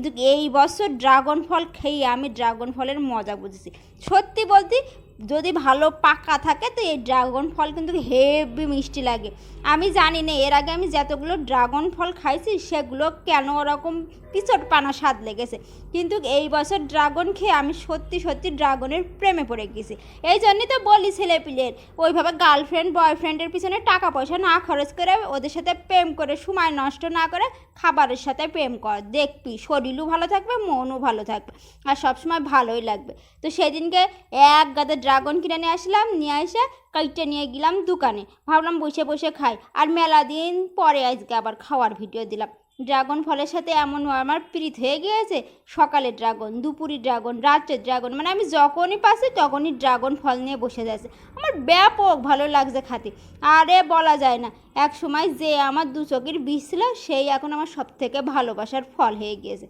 কিন্তু এই বছর ড্রাগন ফল খেয়ে আমি ড্রাগন ফলের মজা বুঝেছি। সত্যি বলতে যদি ভালো পাকা থাকে তো এই ড্রাগন ফল কিন্তু হেভি মিষ্টি লাগে। আমি জানি না এর আগে আমি যতগুলো ড্রাগন ফল খাইছি সেগুলো কেন ওরকম পিছট পানা স্বাদ লেগেছে, কিন্তু এই বছর ড্রাগন খেয়ে আমি সত্যি সত্যি ড্রাগনের প্রেমে পড়ে গেছি। এই জন্যই তো বলি ছেলেপিলের ওইভাবে গার্লফ্রেন্ড বয়ফ্রেন্ডের পিছনে টাকা পয়সা না খরচ করে ওদের সাথে প্রেম করে সময় নষ্ট না করে খাবারের সাথে প্রেম কর, দেখবি শরীরও ভালো থাকবে মনও ভালো থাকবে আর সবসময় ভালোই লাগবে। তো সেদিনকে এক গাদা ড্রাগন কিনে নিয়ে আসলাম, নিয়ে এসে কাইটে নিয়ে গেলাম দোকানে, ভাবলাম বসে বসে খাই। আর মেলা দিন পরে আজকে আবার খাওয়ার ভিডিও দিলাম। ড্রাগন ফলের সাথে এমন আমার প্রীত হয়ে গিয়েছে, সকালে ড্রাগন, দুপুরে ড্রাগন, রাত্রে ড্রাগন, মানে আমি যখনই পাচ্ছি তখনই ড্রাগন ফল নিয়ে বসে যাচ্ছে। আমার ব্যাপক ভালো লাগছে খাতে, আরে বলা যায় না। এক সময় যে আমার দু চোখের বিষ ছিল সেই এখন আমার সব থেকে ভালোবাসার ফল হয়ে গিয়েছে।